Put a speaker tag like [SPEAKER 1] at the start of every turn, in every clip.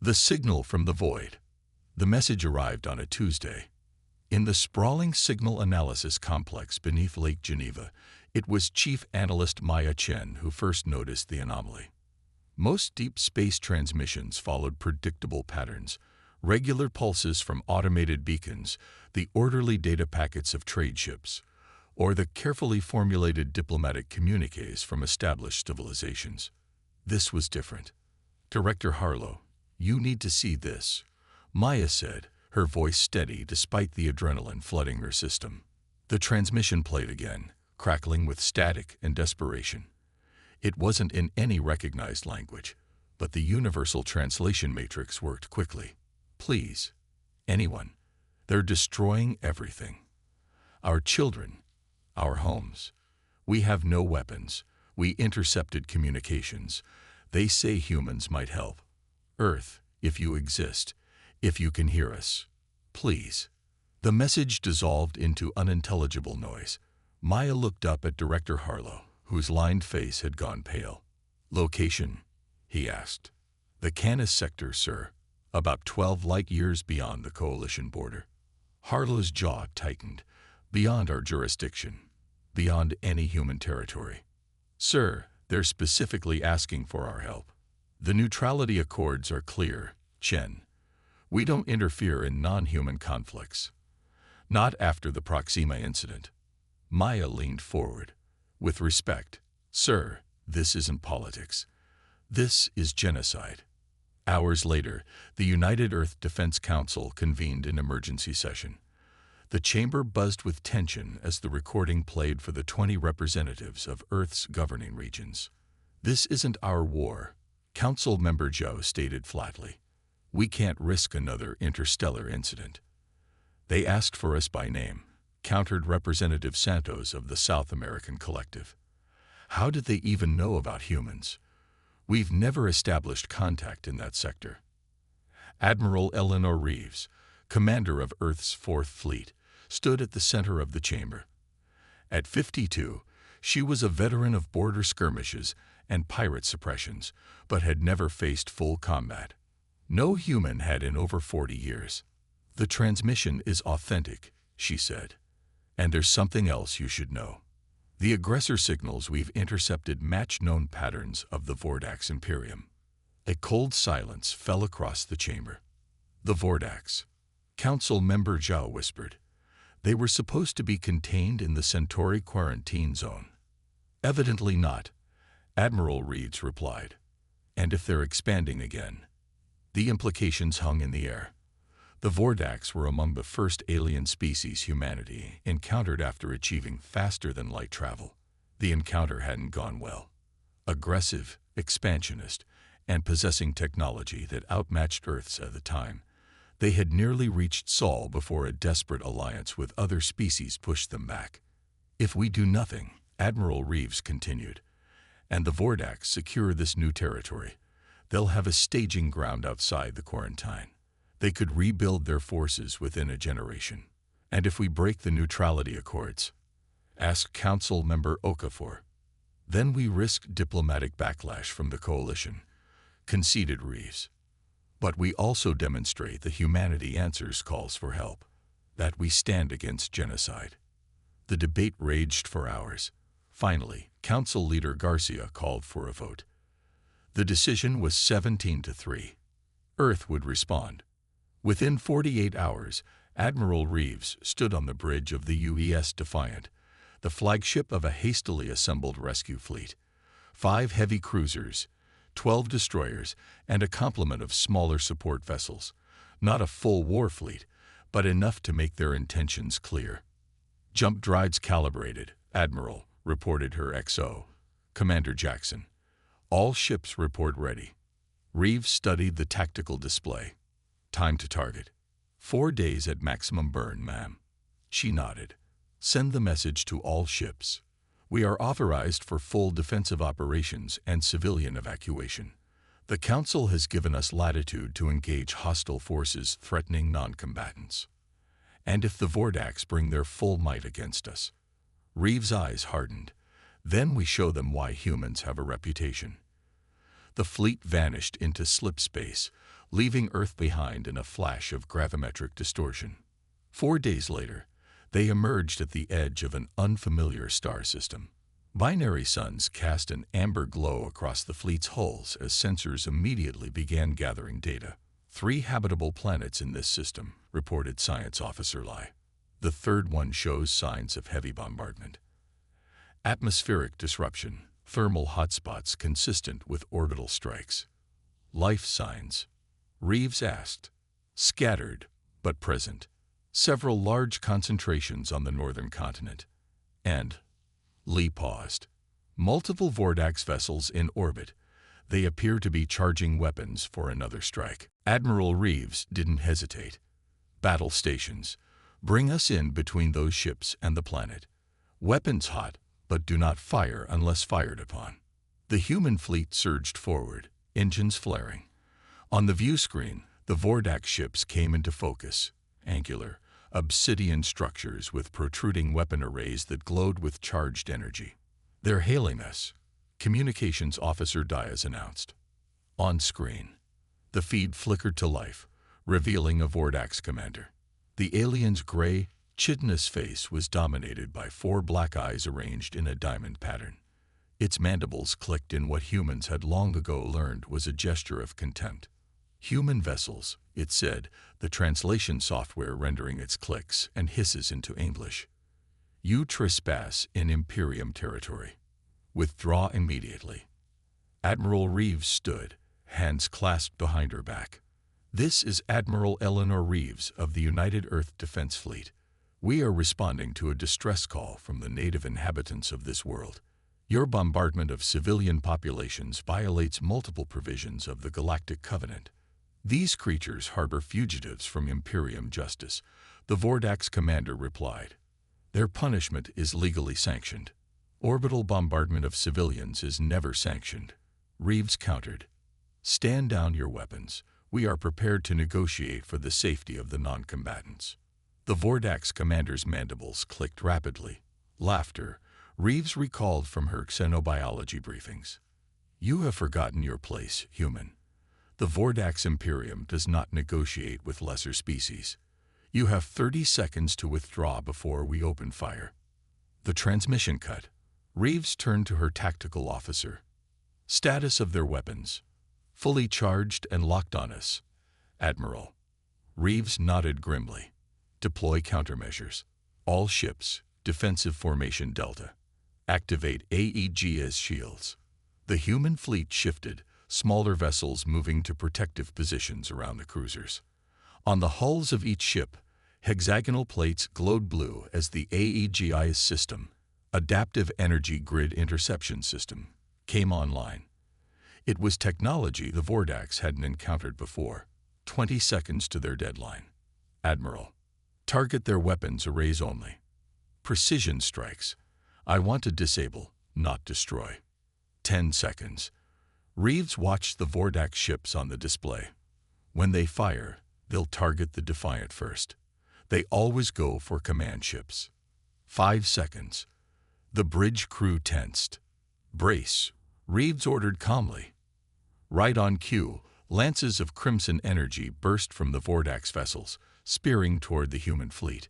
[SPEAKER 1] The signal from the void. The message arrived on a Tuesday. In the sprawling signal analysis complex beneath Lake Geneva, it was Chief Analyst Maya Chen who first noticed the anomaly. Most deep space transmissions followed predictable patterns, regular pulses from automated beacons, the orderly data packets of trade ships, or the carefully formulated diplomatic communiques from established civilizations. This was different. Director Harlow, you need to see this, Maya said, her voice steady despite the adrenaline flooding her system. The transmission played again, crackling with static and desperation. It wasn't in any recognized language, but the universal translation matrix worked quickly. Please, anyone, they're destroying everything. Our children, our homes. We have no weapons. We intercepted communications. They say humans might help. Earth, if you exist, if you can hear us, please. The message dissolved into unintelligible noise. Maya looked up at Director Harlow, whose lined face had gone pale. Location? He asked. The Canis sector, sir. About 12 light-years beyond the Coalition border. Harlow's jaw tightened. Beyond our jurisdiction. Beyond any human territory. Sir, they're specifically asking for our help. The neutrality accords are clear, Chen. We don't interfere in non-human conflicts. Not after the Proxima incident. Maya leaned forward. With respect, sir, this isn't politics. This is genocide. Hours later, the United Earth Defense Council convened an emergency session. The chamber buzzed with tension as the recording played for the 20 representatives of Earth's governing regions. This isn't our war, Council Member Zhou stated flatly. We can't risk another interstellar incident. They asked for us by name, countered Representative Santos of the South American Collective. How did they even know about humans? We've never established contact in that sector. Admiral Eleanor Reeves, commander of Earth's 4th Fleet, stood at the center of the chamber. At 52, she was a veteran of border skirmishes and pirate suppressions, but had never faced full combat. No human had in over 40 years. The transmission is authentic, she said. And there's something else you should know. The aggressor signals we've intercepted match known patterns of the Vordax Imperium. A cold silence fell across the chamber. The Vordax. Council Member Zhao whispered. They were supposed to be contained in the Centauri quarantine zone. Evidently not, Admiral Reeves replied. And if they're expanding again? The implications hung in the air. The Vordax were among the first alien species humanity encountered after achieving faster-than-light travel. The encounter hadn't gone well. Aggressive, expansionist, and possessing technology that outmatched Earth's at the time, they had nearly reached Sol before a desperate alliance with other species pushed them back. If we do nothing, Admiral Reeves continued, and the Vordax secure this new territory, they'll have a staging ground outside the quarantine. They could rebuild their forces within a generation. And if we break the neutrality accords, asked Council Member Okafor, then we risk diplomatic backlash from the coalition, conceded Reeves. But we also demonstrate that humanity answers calls for help, that we stand against genocide. The debate raged for hours. Finally, Council Leader Garcia called for a vote. The decision was 17-3. Earth would respond. Within 48 hours, Admiral Reeves stood on the bridge of the UES Defiant, the flagship of a hastily assembled rescue fleet. 5 heavy cruisers, 12 destroyers, and a complement of smaller support vessels. Not a full war fleet, but enough to make their intentions clear. Jump drives calibrated, Admiral, reported her XO, Commander Jackson. All ships report ready. Reeves studied the tactical display. Time to target. 4 days at maximum burn, ma'am. She nodded. Send the message to all ships. We are authorized for full defensive operations and civilian evacuation. The Council has given us latitude to engage hostile forces threatening non-combatants. And if the Vordax bring their full might against us. Reeves' eyes hardened. Then we show them why humans have a reputation. The fleet vanished into slip space, leaving Earth behind in a flash of gravimetric distortion. 4 days later, they emerged at the edge of an unfamiliar star system. Binary suns cast an amber glow across the fleet's hulls as sensors immediately began gathering data. 3 habitable planets in this system, reported Science Officer Lai. The third one shows signs of heavy bombardment. Atmospheric disruption, thermal hotspots consistent with orbital strikes. Life signs? Reeves asked. Scattered, but present. Several large concentrations on the northern continent. And Lee paused. Multiple Vordax vessels in orbit. They appear to be charging weapons for another strike. Admiral Reeves didn't hesitate. Battle stations. Bring us in between those ships and the planet. Weapons hot, but do not fire unless fired upon. The human fleet surged forward, engines flaring. On the view screen, the Vordax ships came into focus. Angular, obsidian structures with protruding weapon arrays that glowed with charged energy. They're hailing us, Communications Officer Diaz announced. On screen, the feed flickered to life, revealing a Vordax commander. The alien's gray, chitinous face was dominated by 4 black eyes arranged in a diamond pattern. Its mandibles clicked in what humans had long ago learned was a gesture of contempt. Human vessels, it said, the translation software rendering its clicks and hisses into English. You trespass in Imperium territory. Withdraw immediately. Admiral Reeves stood, hands clasped behind her back. This is Admiral Eleanor Reeves of the United Earth Defense Fleet. We are responding to a distress call from the native inhabitants of this world. Your bombardment of civilian populations violates multiple provisions of the Galactic Covenant. These creatures harbor fugitives from Imperium justice, the Vordax commander replied. Their punishment is legally sanctioned. Orbital bombardment of civilians is never sanctioned. Reeves countered. Stand down your weapons. We are prepared to negotiate for the safety of the non-combatants. The Vordax commander's mandibles clicked rapidly. Laughter, Reeves recalled from her xenobiology briefings. You have forgotten your place, human. The Vordax Imperium does not negotiate with lesser species. You have 30 seconds to withdraw before we open fire. The transmission cut. Reeves turned to her tactical officer. Status of their weapons. Fully charged and locked on us. Admiral. Reeves nodded grimly. Deploy countermeasures. All ships, defensive formation Delta. Activate AEGS shields. The human fleet shifted, smaller vessels moving to protective positions around the cruisers. On the hulls of each ship, hexagonal plates glowed blue as the AEGS system, Adaptive Energy Grid Interception System, came online. It was technology the Vordax hadn't encountered before. 20 seconds to their deadline. Admiral. Target their weapons arrays only. Precision strikes. I want to disable, not destroy. 10 seconds. Reeves watched the Vordax ships on the display. When they fire, they'll target the Defiant first. They always go for command ships. 5 seconds. The bridge crew tensed. Brace, Reeves ordered calmly. Right on cue, lances of crimson energy burst from the Vordax vessels, spearing toward the human fleet.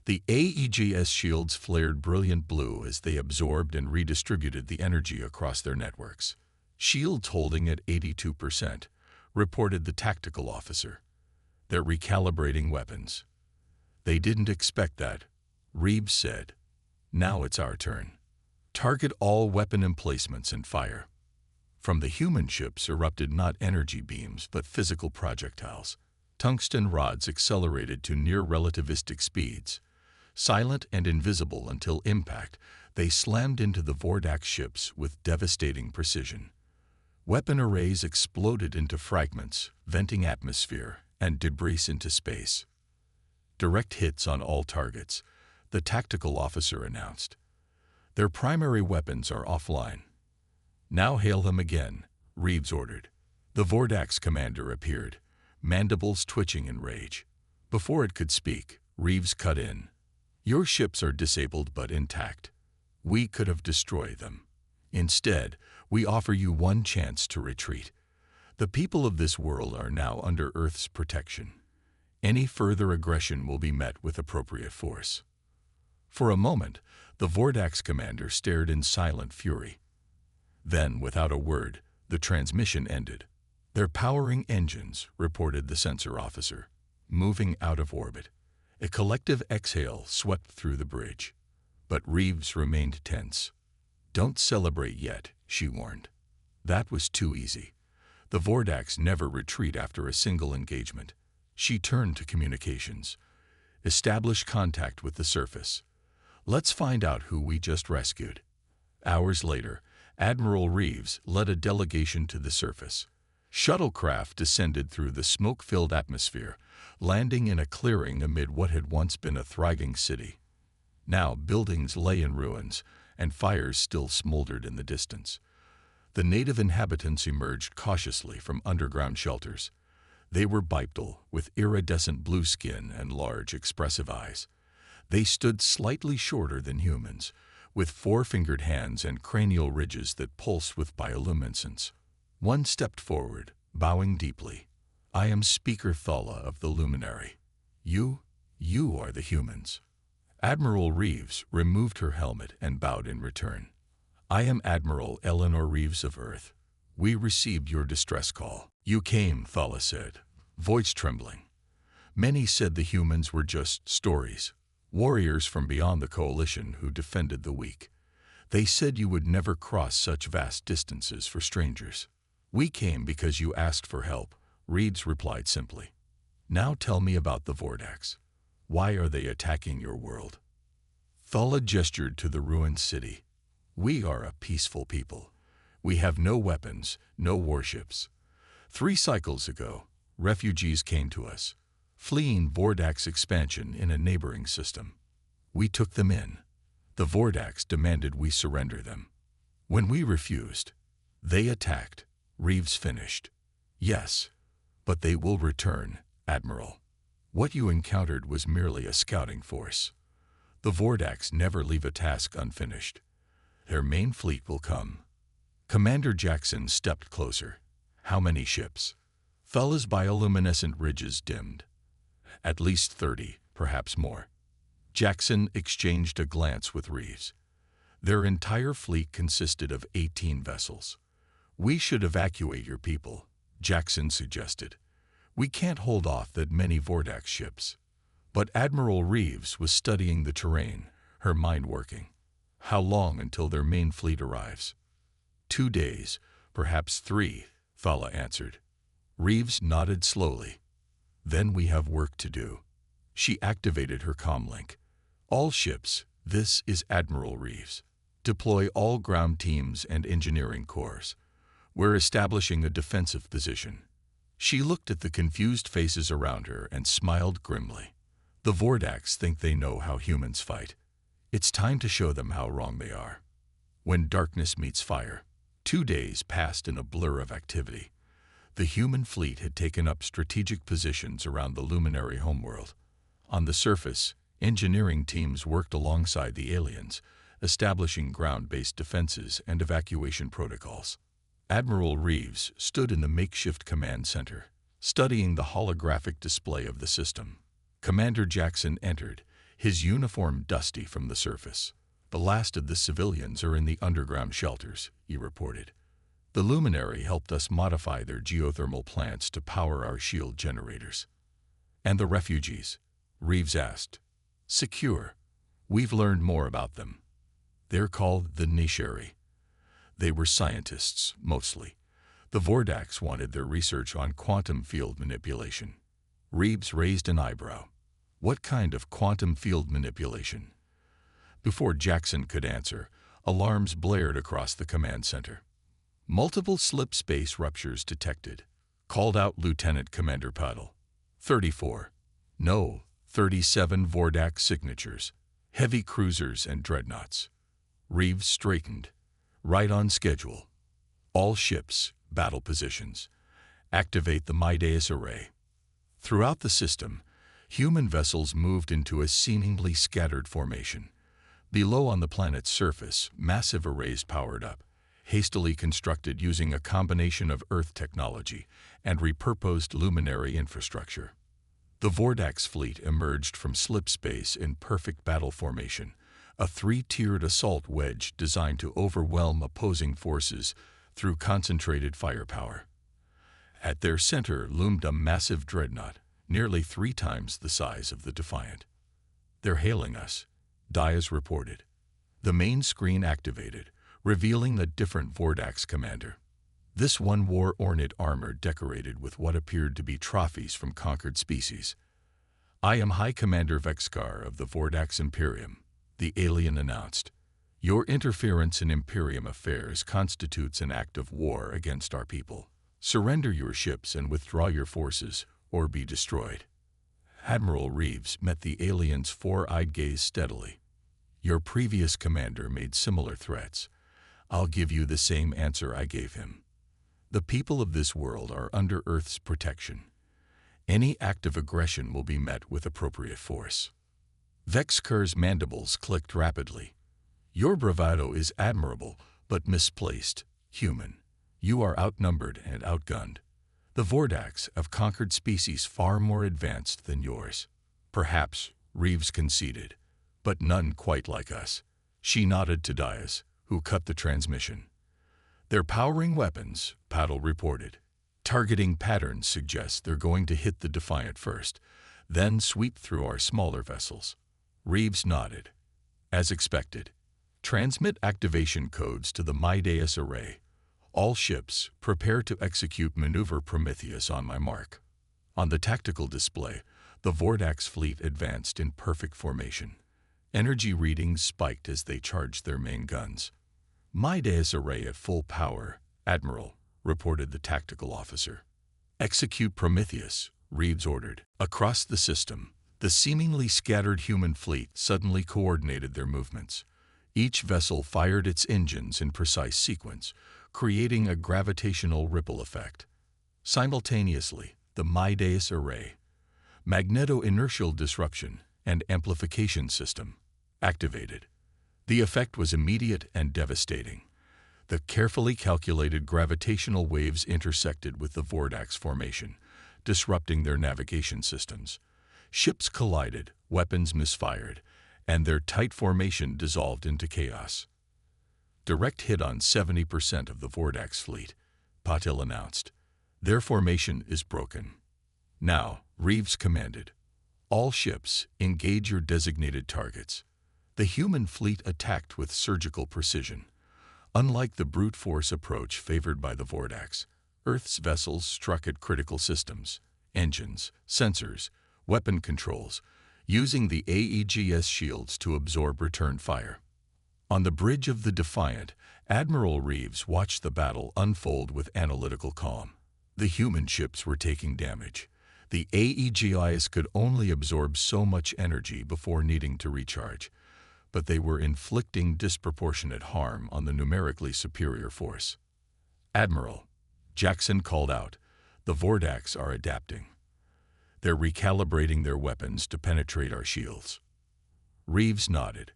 [SPEAKER 1] The AEGS shields flared brilliant blue as they absorbed and redistributed the energy across their networks. Shields holding at 82%, reported the tactical officer. They're recalibrating weapons. They didn't expect that, Reeves said. Now it's our turn. Target all weapon emplacements and fire. From the human ships erupted not energy beams but physical projectiles. Tungsten rods accelerated to near-relativistic speeds. Silent and invisible until impact, they slammed into the Vordax ships with devastating precision. Weapon arrays exploded into fragments, venting atmosphere and debris into space. Direct hits on all targets, the tactical officer announced. Their primary weapons are offline. Now hail them again, Reeves ordered. The Vordax commander appeared, mandibles twitching in rage. Before it could speak, Reeves cut in. Your ships are disabled but intact. We could have destroyed them. Instead, we offer you one chance to retreat. The people of this world are now under Earth's protection. Any further aggression will be met with appropriate force. For a moment, the Vordax commander stared in silent fury. Then, without a word, the transmission ended. "They're powering engines," reported the sensor officer, moving out of orbit. A collective exhale swept through the bridge. But Reeves remained tense. "Don't celebrate yet," she warned. That was too easy. The Vordax never retreat after a single engagement. She turned to communications. "Establish contact with the surface. Let's find out who we just rescued." Hours later, Admiral Reeves led a delegation to the surface. Shuttlecraft descended through the smoke-filled atmosphere, landing in a clearing amid what had once been a thriving city. Now buildings lay in ruins, and fires still smoldered in the distance. The native inhabitants emerged cautiously from underground shelters. They were bipedal, with iridescent blue skin and large, expressive eyes. They stood slightly shorter than humans, with four-fingered hands and cranial ridges that pulsed with bioluminescence. One stepped forward, bowing deeply. "I am Speaker Thala of the Luminary. You are the humans." Admiral Reeves removed her helmet and bowed in return. "I am Admiral Eleanor Reeves of Earth. We received your distress call." "You came," Thala said, voice trembling. "Many said the humans were just stories, warriors from beyond the coalition who defended the weak. They said you would never cross such vast distances for strangers." "We came because you asked for help," Reeves replied simply. "Now tell me about the Vordax. Why are they attacking your world?" Thala gestured to the ruined city. "We are a peaceful people. We have no weapons, no warships. 3 cycles ago, refugees came to us, fleeing Vordax expansion in a neighboring system. We took them in. The Vordax demanded we surrender them. When we refused, they attacked," Reeves finished. "Yes, but they will return, Admiral. What you encountered was merely a scouting force. The Vordax never leave a task unfinished. Their main fleet will come." Commander Jackson stepped closer. "How many ships?" Thala's bioluminescent ridges dimmed. "At least 30, perhaps more." Jackson exchanged a glance with Reeves. "Their entire fleet consisted of 18 vessels. We should evacuate your people," Jackson suggested. "We can't hold off that many Vordax ships." But Admiral Reeves was studying the terrain, her mind working. "How long until their main fleet arrives?" 2 days, perhaps 3, Thala answered. Reeves nodded slowly. "Then we have work to do." She activated her comlink. "All ships, this is Admiral Reeves. Deploy all ground teams and engineering corps. We're establishing a defensive position." She looked at the confused faces around her and smiled grimly. "The Vordax think they know how humans fight. It's time to show them how wrong they are." When darkness meets fire. 2 days passed in a blur of activity. The human fleet had taken up strategic positions around the Luminary homeworld. On the surface, engineering teams worked alongside the aliens, establishing ground-based defenses and evacuation protocols. Admiral Reeves stood in the makeshift command center, studying the holographic display of the system. Commander Jackson entered, his uniform dusty from the surface. "The last of the civilians are in the underground shelters," he reported. "The Luminary helped us modify their geothermal plants to power our shield generators." "And the refugees?" Reeves asked. "Secure. We've learned more about them. They're called the Nishari. They were scientists, mostly. The Vordax wanted their research on quantum field manipulation." Reeves raised an eyebrow. "What kind of quantum field manipulation?" Before Jackson could answer, alarms blared across the command center. "Multiple slip space ruptures detected," called out Lieutenant Commander Puddle. 34. No, 37 Vordax signatures, heavy cruisers and dreadnoughts. Reeves straightened. "Right on schedule. All ships, battle positions. Activate the Mideus array." Throughout the system, human vessels moved into a seemingly scattered formation. Below on the planet's surface, massive arrays powered up. hastily constructed using a combination of Earth technology and repurposed luminary infrastructure. The Vordax fleet emerged from slip space in perfect battle formation, a three-tiered assault wedge designed to overwhelm opposing forces through concentrated firepower. At their center loomed a massive dreadnought, nearly 3 times the size of the Defiant. "They're hailing us," Dias reported. The main screen activated, revealing a different Vordax commander. This one wore ornate armor decorated with what appeared to be trophies from conquered species. "I am High Commander Vexkar of the Vordax Imperium," the alien announced. "Your interference in Imperium affairs constitutes an act of war against our people. Surrender your ships and withdraw your forces, or be destroyed." Admiral Reeves met the alien's four-eyed gaze steadily. "Your previous commander made similar threats. I'll give you the same answer I gave him. The people of this world are under Earth's protection. Any act of aggression will be met with appropriate force." Vexkar's mandibles clicked rapidly. "Your bravado is admirable, but misplaced, human. You are outnumbered and outgunned. The Vordax have conquered species far more advanced than yours." "Perhaps," Reeves conceded, "but none quite like us." She nodded to Dias, who cut the transmission. "They're powering weapons," Paddle reported. "Targeting patterns suggest they're going to hit the Defiant first, then sweep through our smaller vessels." Reeves nodded. "As expected. Transmit activation codes to the Mideus array. All ships, prepare to execute Maneuver Prometheus on my mark." On the tactical display, the Vordax fleet advanced in perfect formation. Energy readings spiked as they charged their main guns. "Mideus array at full power, Admiral," reported the tactical officer. "Execute Prometheus," Reeves ordered. Across the system, the seemingly scattered human fleet suddenly coordinated their movements. Each vessel fired its engines in precise sequence, creating a gravitational ripple effect. Simultaneously, the Mideus array, magneto-inertial disruption, and amplification system activated. The effect was immediate and devastating. The carefully calculated gravitational waves intersected with the Vordax formation, disrupting their navigation systems. Ships collided, weapons misfired, and their tight formation dissolved into chaos. "Direct hit on 70% of the Vordax fleet," Patil announced. "Their formation is broken." "Now," Reeves commanded, "all ships, engage your designated targets." The human fleet attacked with surgical precision. Unlike the brute force approach favored by the Vordax, Earth's vessels struck at critical systems, engines, sensors, weapon controls, using the AEGS shields to absorb return fire. On the bridge of the Defiant, Admiral Reeves watched the battle unfold with analytical calm. The human ships were taking damage. The AEGIs could only absorb so much energy before needing to recharge, but they were inflicting disproportionate harm on the numerically superior force. "Admiral," Jackson called out, "the Vordax are adapting. They're recalibrating their weapons to penetrate our shields." Reeves nodded.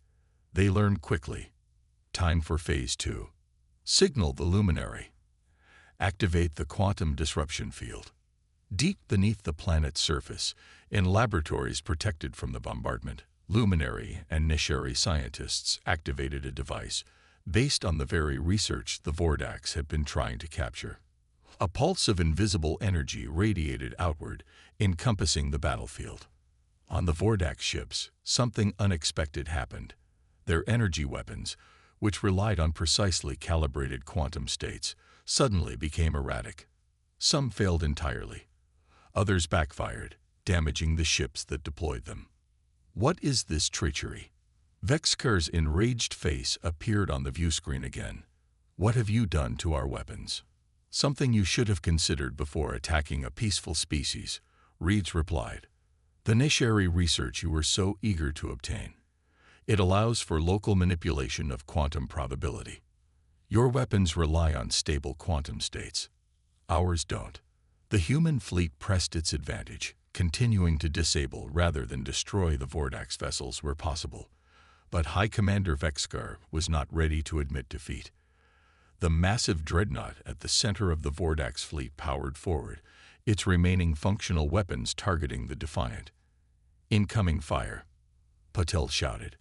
[SPEAKER 1] "They learn quickly. Time for Phase 2. Signal the luminary. Activate the quantum disruption field." Deep beneath the planet's surface, in laboratories protected from the bombardment, luminary and Nishari scientists activated a device based on the very research the Vordax had been trying to capture. A pulse of invisible energy radiated outward, encompassing the battlefield. On the Vordax ships, something unexpected happened. Their energy weapons, which relied on precisely calibrated quantum states, suddenly became erratic. Some failed entirely. Others backfired, damaging the ships that deployed them. "What is this treachery?" Vexkar's enraged face appeared on the viewscreen again. "What have you done to our weapons?" "Something you should have considered before attacking a peaceful species," Reeves replied. "The Nishari research you were so eager to obtain. It allows for local manipulation of quantum probability. Your weapons rely on stable quantum states. Ours don't." The human fleet pressed its advantage, continuing to disable rather than destroy the Vordax vessels where possible. But High Commander Vexkar was not ready to admit defeat. The massive dreadnought at the center of the Vordax fleet powered forward, its remaining functional weapons targeting the Defiant. "Incoming fire," Patel shouted.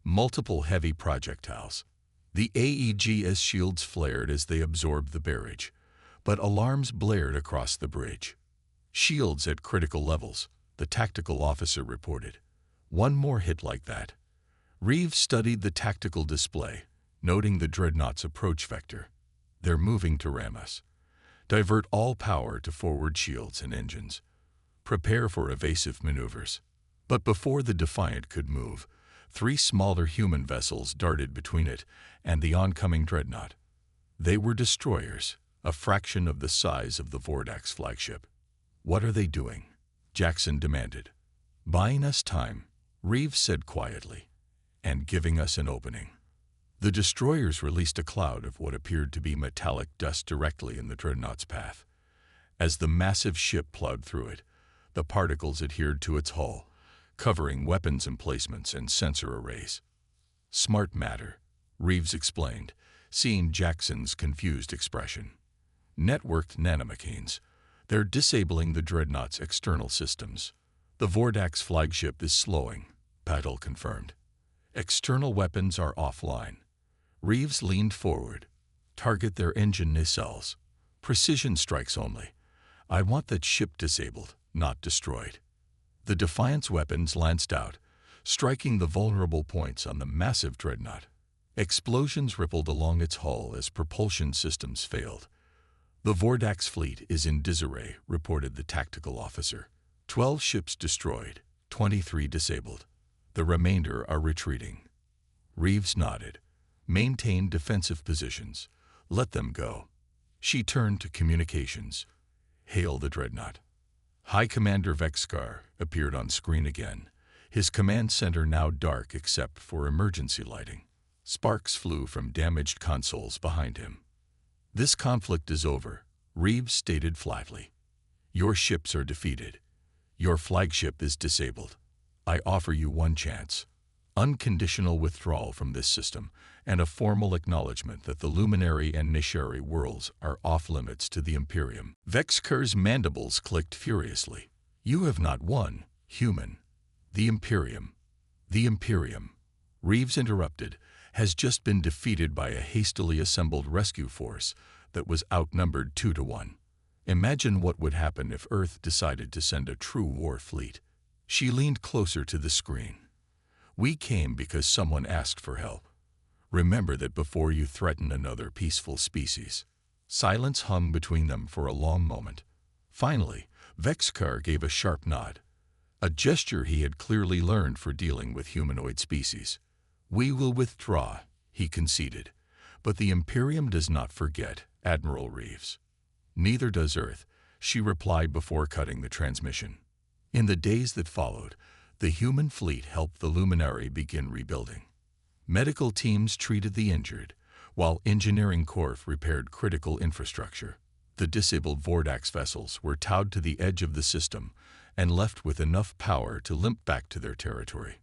[SPEAKER 1] Multiple heavy projectiles. The AEGS shields flared as they absorbed the barrage, but alarms blared across the bridge. "Shields at critical levels," the tactical officer reported. "One more hit like that." Reeves studied the tactical display, noting the dreadnought's approach vector. "They're moving to ram us. Divert all power to forward shields and engines. Prepare for evasive maneuvers." But before the Defiant could move, 3 smaller human vessels darted between it and the oncoming dreadnought. They were destroyers, a fraction of the size of the Vordax flagship. "What are they doing?" Jackson demanded. "Buying us time," Reeves said quietly, "and giving us an opening." The destroyers released a cloud of what appeared to be metallic dust directly in the dreadnought's path. As the massive ship plowed through it, the particles adhered to its hull, covering weapons emplacements and sensor arrays. "Smart matter," Reeves explained, seeing Jackson's confused expression. "Networked nanomachines. They're disabling the dreadnought's external systems." "The Vordax flagship is slowing," Patel confirmed. "External weapons are offline." Reeves leaned forward. "Target their engine nacelles. Precision strikes only. I want that ship disabled, not destroyed." The Defiant's weapons lanced out, striking the vulnerable points on the massive dreadnought. Explosions rippled along its hull as propulsion systems failed. "The Vordax fleet is in disarray," reported the tactical officer. 12 ships destroyed, 23 disabled. The remainder are retreating." Reeves nodded. "Maintain defensive positions. Let them go." She turned to communications. "Hail the dreadnought." High Commander Vexkar appeared on screen again, his command center now dark except for emergency lighting. Sparks flew from damaged consoles behind him. "This conflict is over," Reeves stated flatly. "Your ships are defeated. Your flagship is disabled. I offer you one chance. Unconditional withdrawal from this system, and a formal acknowledgement that the Luminary and Nishari worlds are off-limits to the Imperium." Vexkar's mandibles clicked furiously. "You have not won, human. The Imperium." "The Imperium," Reeves interrupted, "has just been defeated by a hastily assembled rescue force that was outnumbered 2-1. Imagine what would happen if Earth decided to send a true war fleet." She leaned closer to the screen. "We came because someone asked for help. Remember that before you threaten another peaceful species." Silence hung between them for a long moment. Finally, Vexkar gave a sharp nod, a gesture he had clearly learned for dealing with humanoid species. "We will withdraw," he conceded, "but the Imperium does not forget, Admiral Reeves." "Neither does Earth," she replied before cutting the transmission. In the days that followed, the human fleet helped the Luminary begin rebuilding. Medical teams treated the injured, while engineering corps repaired critical infrastructure. The disabled Vordax vessels were towed to the edge of the system and left with enough power to limp back to their territory.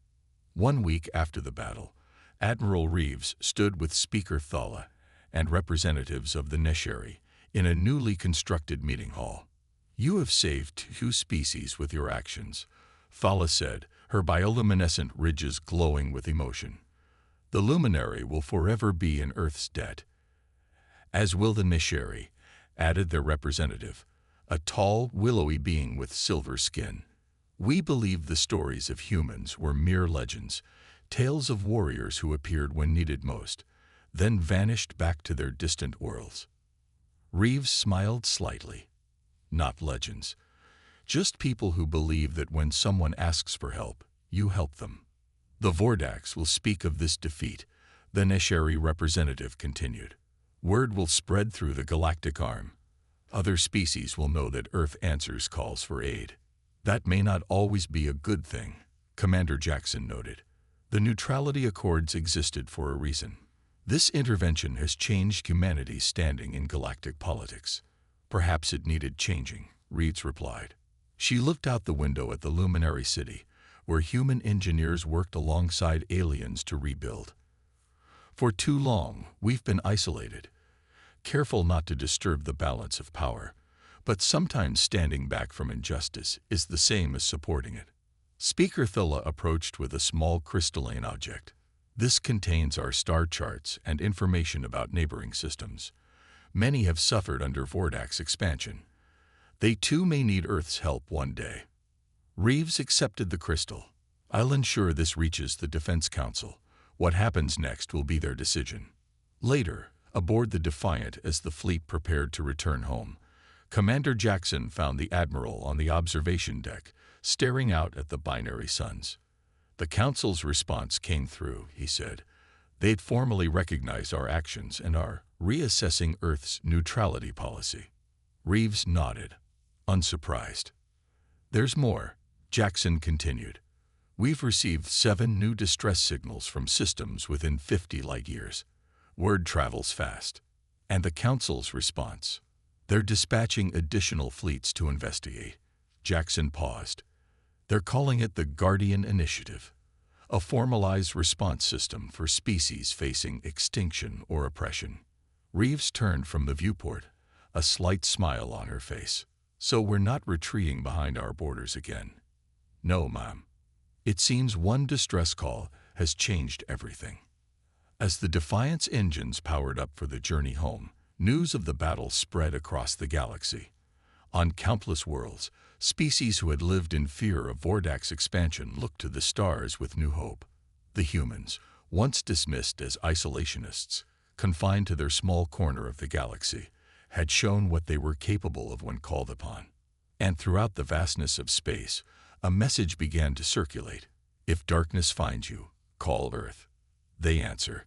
[SPEAKER 1] 1 week after the battle, Admiral Reeves stood with Speaker Thala and representatives of the Neshari in a newly constructed meeting hall. "You have saved 2 species with your actions," Thala said, her bioluminescent ridges glowing with emotion. "The Luminary will forever be in Earth's debt." "As will the Neshari," added their representative, a tall, willowy being with silver skin. "We believe the stories of humans were mere legends, tales of warriors who appeared when needed most, then vanished back to their distant worlds." Reeves smiled slightly. "Not legends. Just people who believe that when someone asks for help, you help them." "The Vordax will speak of this defeat," the Neshari representative continued. "Word will spread through the galactic arm. Other species will know that Earth answers calls for aid." "That may not always be a good thing," Commander Jackson noted. "The neutrality accords existed for a reason. This intervention has changed humanity's standing in galactic politics." "Perhaps it needed changing," Reeves replied. She looked out the window at the Luminary City, where human engineers worked alongside aliens to rebuild. "For too long, we've been isolated. careful not to disturb the balance of power. But sometimes standing back from injustice is the same as supporting it. Speaker Thilla approached with a small crystalline object. This contains our star charts and information about neighboring systems. Many have suffered under Vordak's expansion. They too may need Earth's help one day. Reeves accepted the crystal. I'll ensure this reaches the Defense Council. What happens next will be their decision. Later, aboard the Defiant as the fleet prepared to return home, Commander Jackson found the Admiral on the observation deck, staring out at the binary suns. The Council's response came through, he said. They'd formally recognized our actions and are reassessing Earth's neutrality policy. Reeves nodded, unsurprised. There's more, Jackson continued. We've received 7 new distress signals from systems within 50 light-years. Word travels fast. And the Council's response? They're dispatching additional fleets to investigate. Jackson paused. They're calling it the Guardian Initiative, a formalized response system for species facing extinction or oppression. Reeves turned from the viewport, a slight smile on her face. So we're not retreating behind our borders again. No, ma'am. It seems one distress call has changed everything. As the Defiant's engines powered up for the journey home, news of the battle spread across the galaxy. On countless worlds, species who had lived in fear of Vordak's expansion looked to the stars with new hope. The humans, once dismissed as isolationists, confined to their small corner of the galaxy, had shown what they were capable of when called upon. And throughout the vastness of space, a message began to circulate. If darkness finds you, call Earth. They answer.